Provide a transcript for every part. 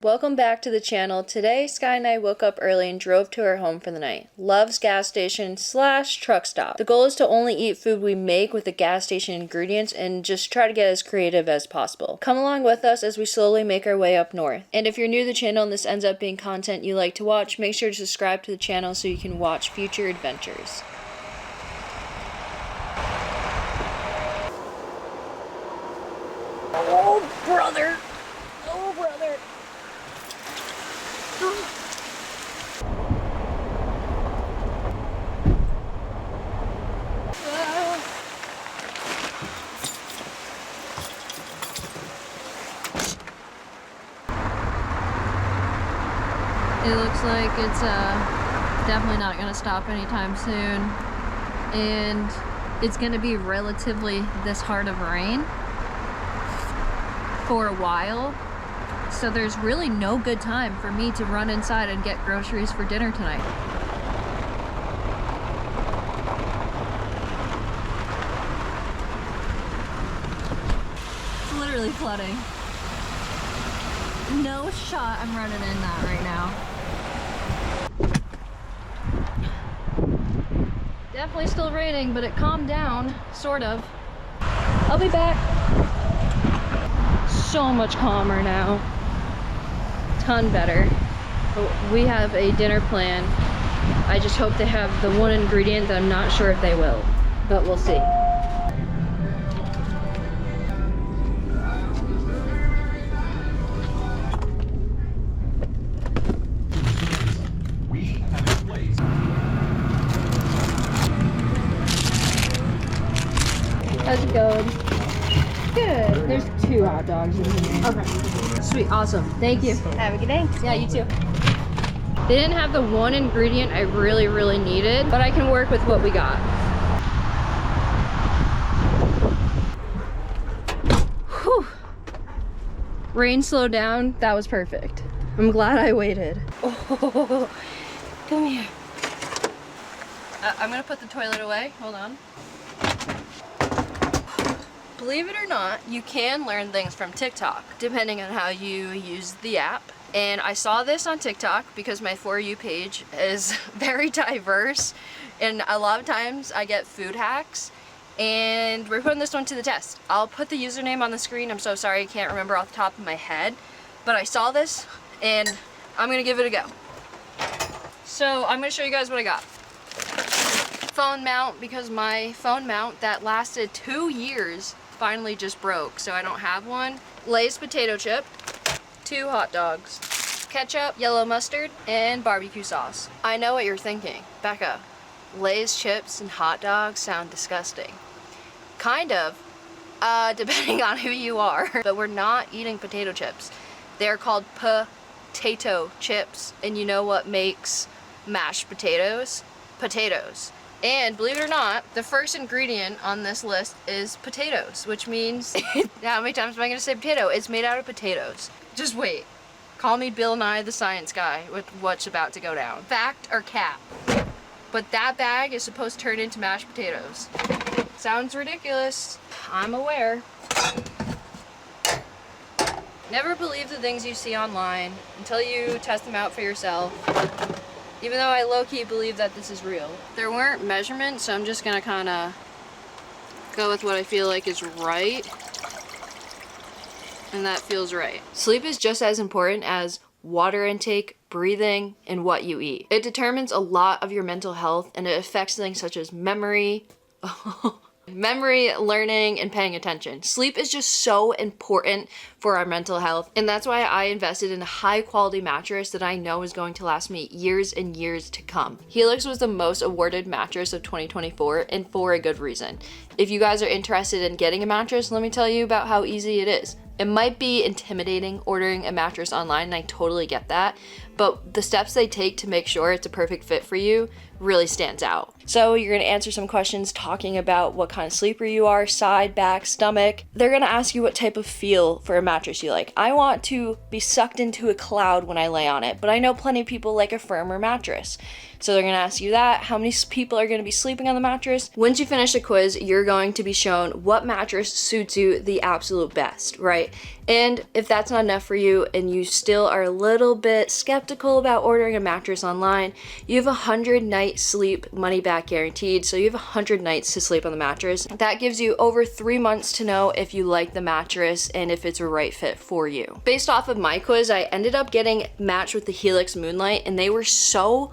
Welcome back to the channel. Today, Sky and I woke up early and drove to our home for the night. Love's gas station / truck stop. The goal is to only eat food we make with the gas station ingredients and just try to get as creative as possible. Come along with us as we slowly make our way up north. And if you're new to the channel and this ends up being content you like to watch, make sure to subscribe to the channel so you can watch future adventures. Oh, brother! Oh, brother! It looks like it's definitely not going to stop anytime soon, and it's going to be relatively this hard of rain for a while. So there's really no good time for me to run inside and get groceries for dinner tonight. It's literally flooding. No shot I'm running in that right now. Definitely still raining, but it calmed down, sort of. I'll be back. So much calmer now. Ton better. We have a dinner plan. I just hope they have the one ingredient that I'm not sure if they will, but we'll see. How's it going? Good. There's 2 hot dogs in here. Okay. Sweet. Awesome. Thank you. Have a good day. Yeah, you too. They didn't have the one ingredient I really needed, but I can work with what we got. Whew. Rain slowed down. That was perfect. I'm glad I waited. Oh, come here. I'm gonna put the toilet away. Hold on. Believe it or not, you can learn things from TikTok, depending on how you use the app. And I saw this on TikTok because my For You page is very diverse, and a lot of times I get food hacks, and we're putting this one to the test. I'll put the username on the screen. I'm so sorry I can't remember off the top of my head, but I saw this and I'm gonna give it a go. So I'm gonna show you guys what I got. Phone mount, because my phone mount that lasted 2 years finally just broke, so I don't have one. Lay's potato chip, 2 hot dogs, ketchup, yellow mustard, and barbecue sauce. I know what you're thinking. Becca, Lay's chips and hot dogs sound disgusting. Kind of, depending on who you are. But we're not eating potato chips. They're called potato chips, and you know what makes mashed potatoes? Potatoes. And believe it or not, the first ingredient on this list is potatoes, which means, how many times am I gonna say potato? It's made out of potatoes. Just wait. Call me Bill Nye the Science Guy with what's about to go down. Fact or cap? But that bag is supposed to turn into mashed potatoes. Sounds ridiculous. I'm aware. Never believe the things you see online until you test them out for yourself. Even though I low-key believe that this is real. There weren't measurements, so I'm just gonna kinda go with what I feel like is right. And that feels right. Sleep is just as important as water intake, breathing, and what you eat. It determines a lot of your mental health, and it affects things such as memory, memory, learning, and paying attention. Sleep is just so important for our mental health, and that's why I invested in a high quality mattress that I know is going to last me years and years to come. Helix was the most awarded mattress of 2024, and for a good reason. If you guys are interested in getting a mattress, let me tell you about how easy it is. It might be intimidating ordering a mattress online, and I totally get that, but the steps they take to make sure it's a perfect fit for you really stands out. So you're gonna answer some questions talking about what kind of sleeper you are, side, back, stomach. They're gonna ask you what type of feel for a mattress you like. I want to be sucked into a cloud when I lay on it, but I know plenty of people like a firmer mattress. So they're gonna ask you that, how many people are gonna be sleeping on the mattress. Once you finish the quiz, you're going to be shown what mattress suits you the absolute best, right? And if that's not enough for you and you still are a little bit skeptical about ordering a mattress online, you have 100-night sleep money back guaranteed. So you have 100 nights to sleep on the mattress. That gives you over 3 months to know if you like the mattress and if it's a right fit for you. Based off of my quiz, I ended up getting matched with the Helix Moonlight, and they were so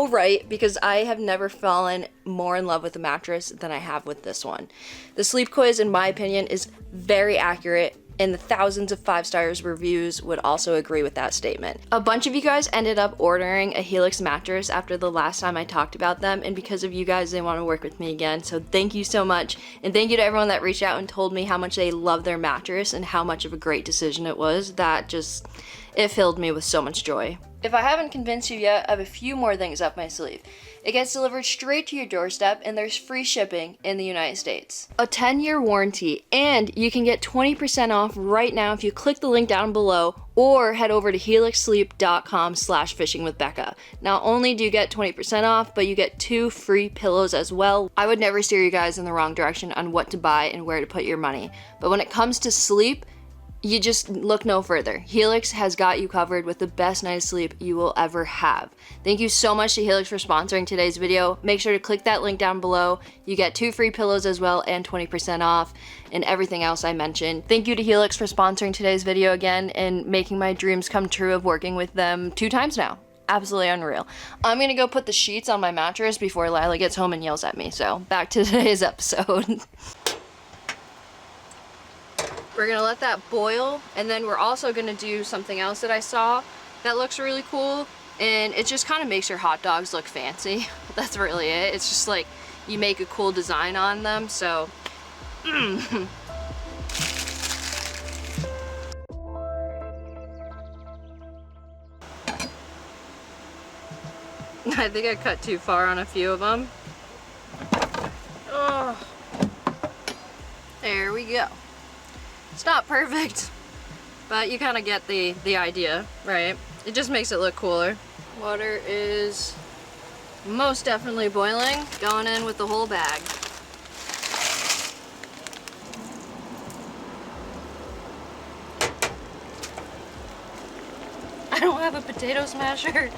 right, because I have never fallen more in love with a mattress than I have with this one. The sleep quiz, in my opinion, is very accurate, and the thousands of 5-star reviews would also agree with that statement. A bunch of you guys ended up ordering a Helix mattress after the last time I talked about them, and because of you guys, they want to work with me again, so thank you so much. And thank you to everyone that reached out and told me how much they love their mattress and how much of a great decision it was. It filled me with so much joy. If I haven't convinced you yet, I have a few more things up my sleeve. It gets delivered straight to your doorstep, and there's free shipping in the United States. A 10-year warranty, and you can get 20% off right now if you click the link down below or head over to helixsleep.com/fishingwithbecca. Not only do you get 20% off, but you get 2 free pillows as well. I would never steer you guys in the wrong direction on what to buy and where to put your money. But when it comes to sleep, you just look no further. Helix has got you covered with the best night's sleep you will ever have. Thank you so much to Helix for sponsoring today's video. Make sure to click that link down below. You get 2 free pillows as well and 20% off and everything else I mentioned. Thank you to Helix for sponsoring today's video again and making my dreams come true of working with them 2 times now. Absolutely unreal. I'm gonna go put the sheets on my mattress before Lila gets home and yells at me. So back to today's episode. We're gonna let that boil, and then we're also gonna do something else that I saw that looks really cool, and it just kind of makes your hot dogs look fancy. That's really it. It's just like you make a cool design on them, so I think I cut too far on a few of them. Oh, there we go. It's not perfect, but you kind of get the idea, right? It just makes it look cooler. Water is most definitely boiling, going in with the whole bag. I don't have a potato smasher.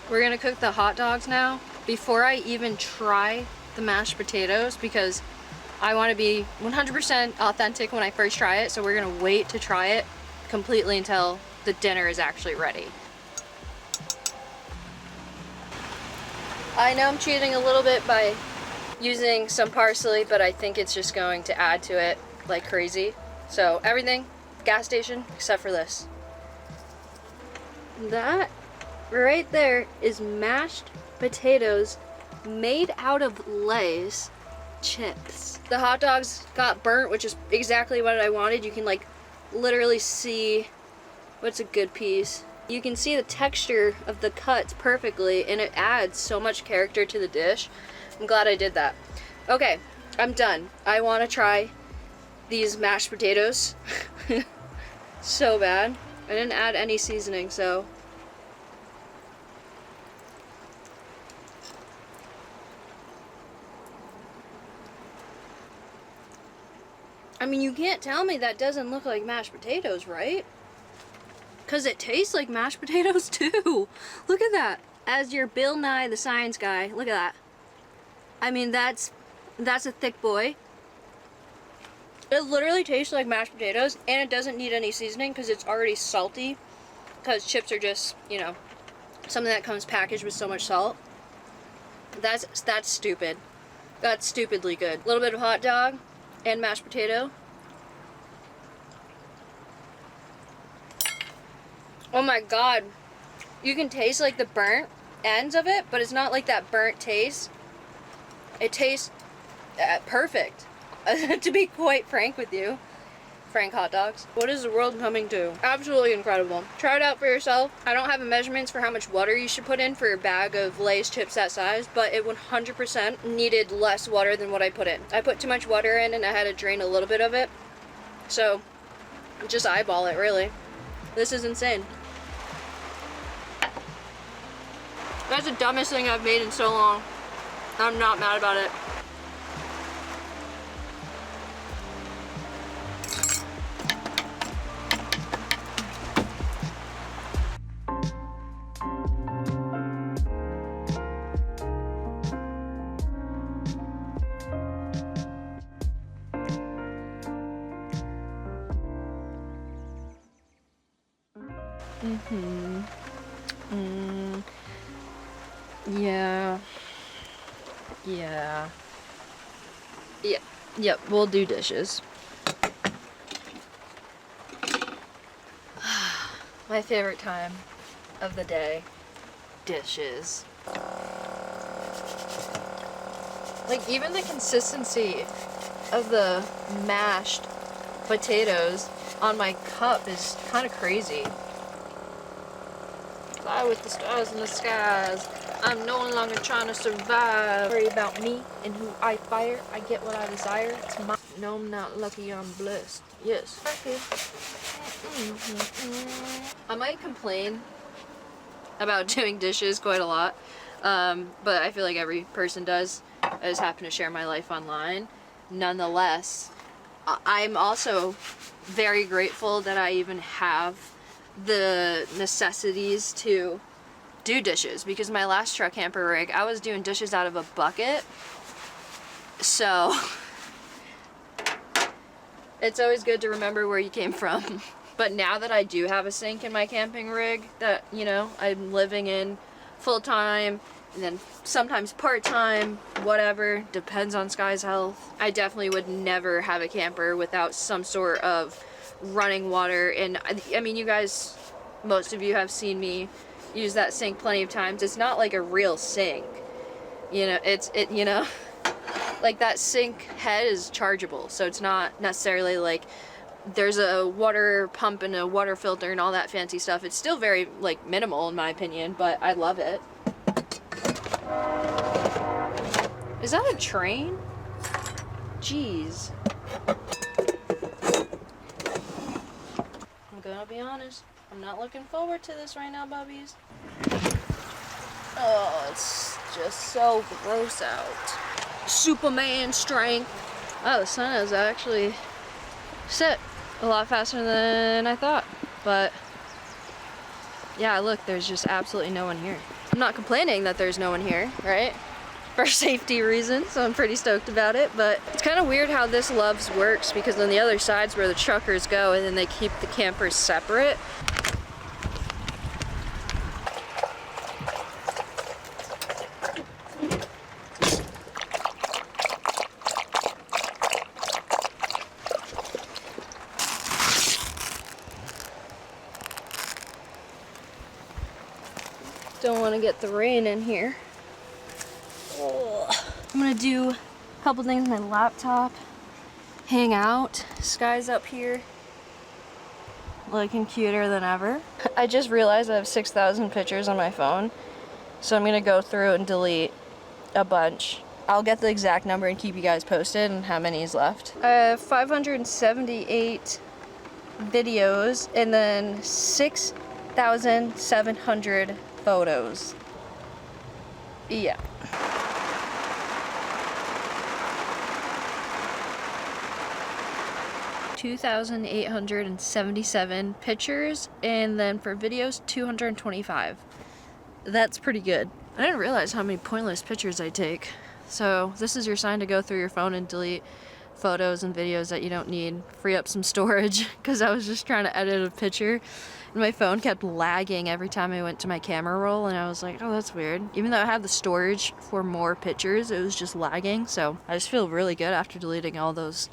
We're gonna cook the hot dogs now before I even try the mashed potatoes, because I want to be 100% authentic when I first try it, so we're gonna wait to try it completely until the dinner is actually ready. I know I'm cheating a little bit by using some parsley, but I think it's just going to add to it like crazy. So everything, gas station, except for this. That right there is mashed potatoes made out of Lay's chips. The hot dogs got burnt, which is exactly what I wanted. You can like literally see what's a good piece. You can see the texture of the cuts perfectly, and it adds so much character to the dish. I'm glad I did that. Okay, I'm done. I want to try these mashed potatoes so bad. I didn't add any seasoning, so I mean, you can't tell me that doesn't look like mashed potatoes, right? Because it tastes like mashed potatoes too. Look at that. As your Bill Nye the Science Guy, look at that. I mean, that's a thick boy. It literally tastes like mashed potatoes, and it doesn't need any seasoning because it's already salty. Because chips are just, you know, something that comes packaged with so much salt. That's stupid. That's stupidly good. A little bit of hot dog and mashed potato. Oh my god. You can taste like the burnt ends of it, but it's not like that burnt taste. It tastes perfect. To be quite frank with you. Frank hot dogs. What is the world coming to? Absolutely incredible. Try it out for yourself. I don't have measurements for how much water you should put in for your bag of Lay's chips that size, but it 100% needed less water than what I put in. I put too much water in and I had to drain a little bit of it. So, just eyeball it, really. This is insane. That's the dumbest thing I've made in so long. I'm not mad about it. Yeah. Yep, we'll do dishes. My favorite time of the day. Dishes. Like, even the consistency of the mashed potatoes on my cup is kind of crazy. Fly with the stars in the skies. I'm no longer trying to survive. Worry about me and who I fire. I get what I desire. It's my. No, I'm not lucky. I'm blessed. Yes. Okay. I might complain about doing dishes quite a lot, but I feel like every person does. I just happen to share my life online. Nonetheless, I'm also very grateful that I even have the necessities to do dishes, because my last truck camper rig, I was doing dishes out of a bucket. So it's always good to remember where you came from. But now that I do have a sink in my camping rig that, you know, I'm living in full-time and then sometimes part-time, whatever, depends on Sky's health, I definitely would never have a camper without some sort of running water. And I mean, you guys, most of you have seen me use that sink plenty of times. It's not like a real sink, you know, you know, like that sink head is chargeable, so it's not necessarily like there's a water pump and a water filter and all that fancy stuff. It's still very like minimal in my opinion, but I love it. Is that a train? Jeez. I'm gonna be honest, I'm not looking forward to this right now, bubbies. Oh, it's just so gross out. Superman strength. Oh, the sun is actually set a lot faster than I thought. But yeah, look, there's just absolutely no one here. I'm not complaining that there's no one here, right? For safety reasons, so I'm pretty stoked about it. But it's kind of weird how this Love's works, because on the other side's where the truckers go, and then they keep the campers separate. Don't want to get the rain in here. I'm gonna do a couple things with my laptop, hang out. Sky's up here, looking cuter than ever. I just realized I have 6,000 pictures on my phone, so I'm gonna go through and delete a bunch. I'll get the exact number and keep you guys posted on how many is left. I have 578 videos and then 6,700 photos. Yeah. $2,877 pictures, and then for videos 225. That's pretty good. I didn't realize how many pointless pictures I take. So this is your sign to go through your phone and delete photos and videos that you don't need, free up some storage, because I was just trying to edit a picture and my phone kept lagging every time I went to my camera roll, and I was like, oh, that's weird. Even though I had the storage for more pictures, it was just lagging. So I just feel really good after deleting all those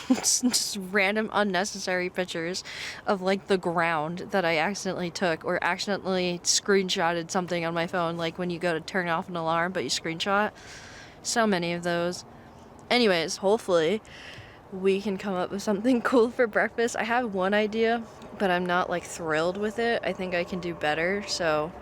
just random unnecessary pictures of like the ground that I accidentally took, or accidentally screenshotted something on my phone, like when you go to turn off an alarm but you screenshot. So many of those. Anyways, hopefully we can come up with something cool for breakfast. I have one idea, but I'm not like thrilled with it. I think I can do better, so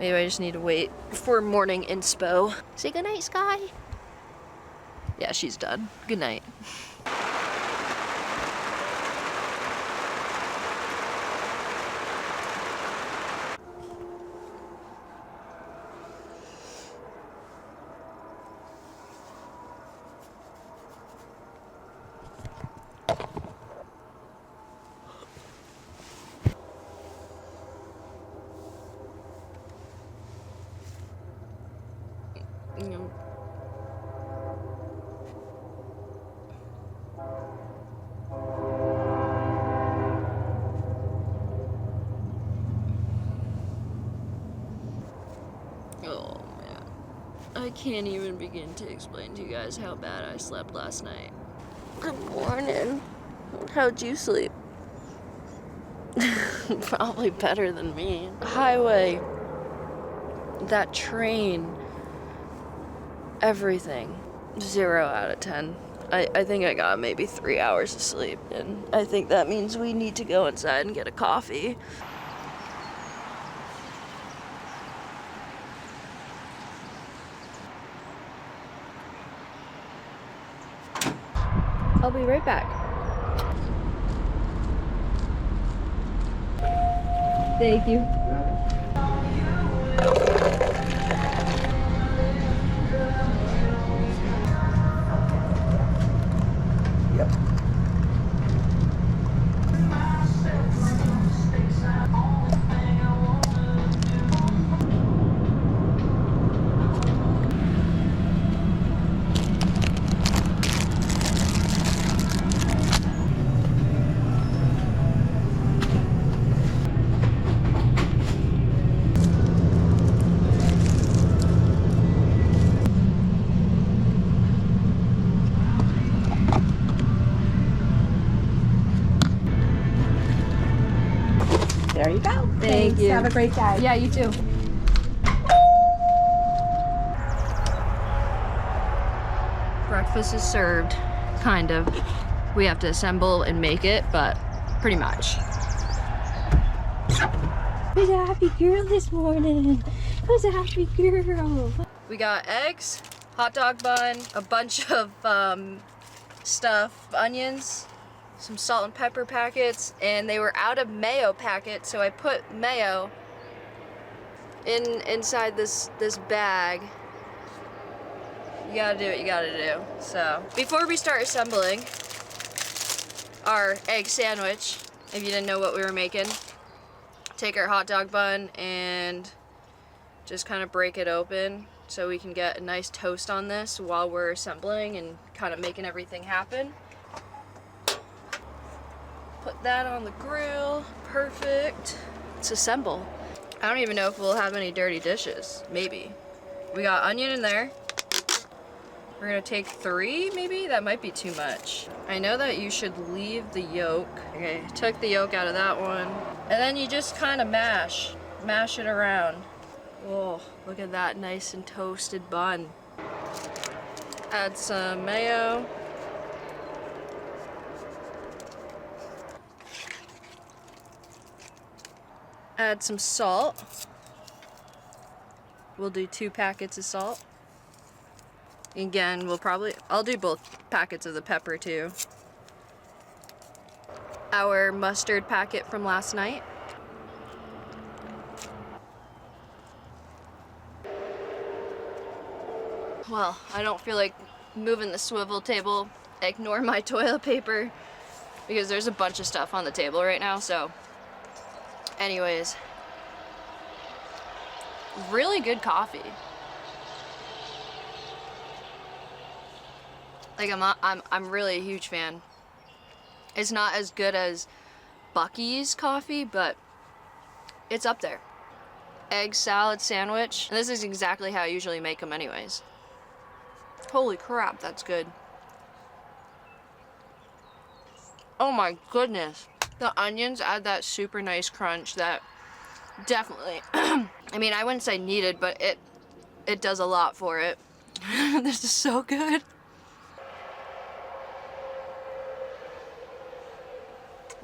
maybe I just need to wait for morning inspo. Say goodnight, Sky. Yeah, she's done. Good night. Oh man, I can't even begin to explain to you guys how bad I slept last night. Good morning. How'd you sleep? Probably better than me. Highway, that train, everything. 0 out of 10. I think I got maybe 3 hours of sleep, and I think that means we need to go inside and get a coffee. I'll be right back. Thank you. There you go. Thank you. Have a great day. Yeah, you too. Breakfast is served, kind of. We have to assemble and make it, but pretty much. Who's a happy girl this morning? Who's a happy girl? We got eggs, hot dog bun, a bunch of stuff, onions, some salt and pepper packets, and they were out of mayo packets, so I put mayo inside this bag. You gotta do what you gotta do. So before we start assembling our egg sandwich, if you didn't know what we were making, take our hot dog bun and just kind of break it open so we can get a nice toast on this while we're assembling and kind of making everything happen. Put that on the grill. Perfect. Let's assemble. I don't even know if we'll have any dirty dishes. Maybe. We got onion in there. We're gonna take 3, maybe? That might be too much. I know that you should leave the yolk. Okay, took the yolk out of that one. And then you just kind of mash it around. Oh, look at that nice and toasted bun. Add some mayo. Add some salt. We'll do 2 packets of salt. Again, I'll do both packets of the pepper too. Our mustard packet from last night. Well, I don't feel like moving the swivel table. Ignore my toilet paper because there's a bunch of stuff on the table right now, so. Anyways, really good coffee. Like I'm really a huge fan. It's not as good as Buc-ee's coffee, but it's up there. Egg salad sandwich. And this is exactly how I usually make them anyways. Holy crap, that's good. Oh my goodness. The onions add that super nice crunch that definitely, I mean, I wouldn't say needed, but it does a lot for it. This is so good.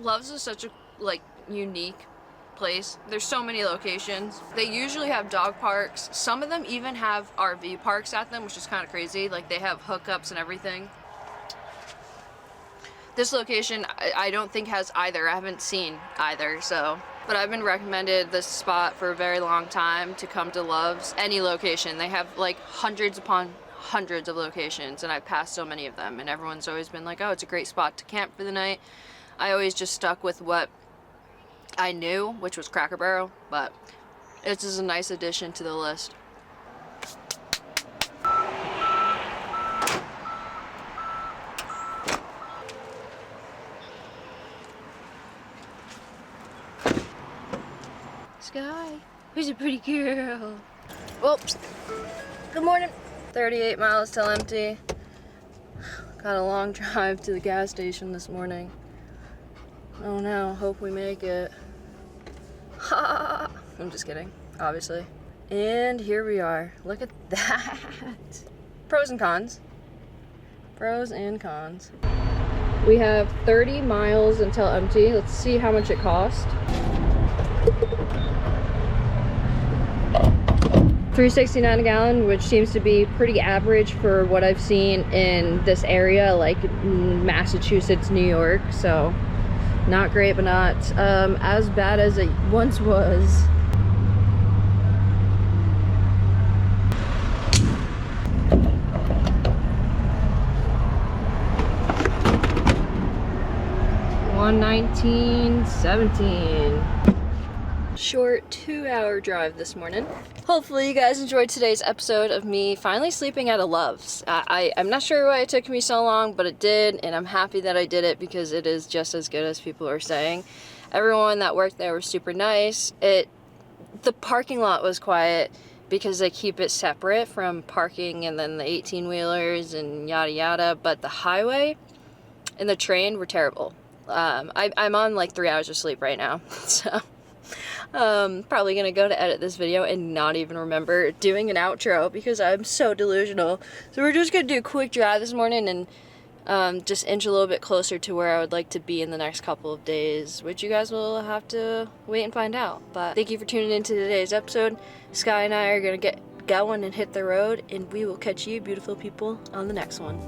Love's is such a like unique place. There's so many locations. They usually have dog parks. Some of them even have RV parks at them, which is kind of crazy. Like they have hookups and everything. This location I don't think has either. I haven't seen either, so. But I've been recommended this spot for a very long time to come to Love's. Any location. They have like hundreds upon hundreds of locations, and I've passed so many of them, and everyone's always been like, oh, it's a great spot to camp for the night. I always just stuck with what I knew, which was Cracker Barrel, but it's just a nice addition to the list. Sky, who's a pretty girl? Whoops. Good morning. 38 miles till empty. Got a long drive to the gas station this morning. Oh no, hope we make it. Ha! I'm just kidding, obviously. And here we are. Look at that. Pros and cons. Pros and cons. We have 30 miles until empty. Let's see how much it cost. $3.69 a gallon, which seems to be pretty average for what I've seen in this area, like Massachusetts, New York. So not great, but not as bad as it once was. $119.17. Short 2-hour drive this morning. Hopefully you guys enjoyed today's episode of me finally sleeping at a Love's. I'm not sure why it took me so long, but it did, and I'm happy that I did it because it is just as good as people are saying. Everyone that worked there was super nice. The parking lot was quiet because they keep it separate from parking and then the 18-wheelers and yada yada, but the highway and the train were terrible. I'm on like 3 hours of sleep right now, so probably gonna go to edit this video and not even remember doing an outro because I'm so delusional. So we're just gonna do a quick drive this morning and just inch a little bit closer to where I would like to be in the next couple of days, which you guys will have to wait and find out. But thank you for tuning into today's episode. Sky and I are gonna get going and hit the road, and we will catch you beautiful people on the next one.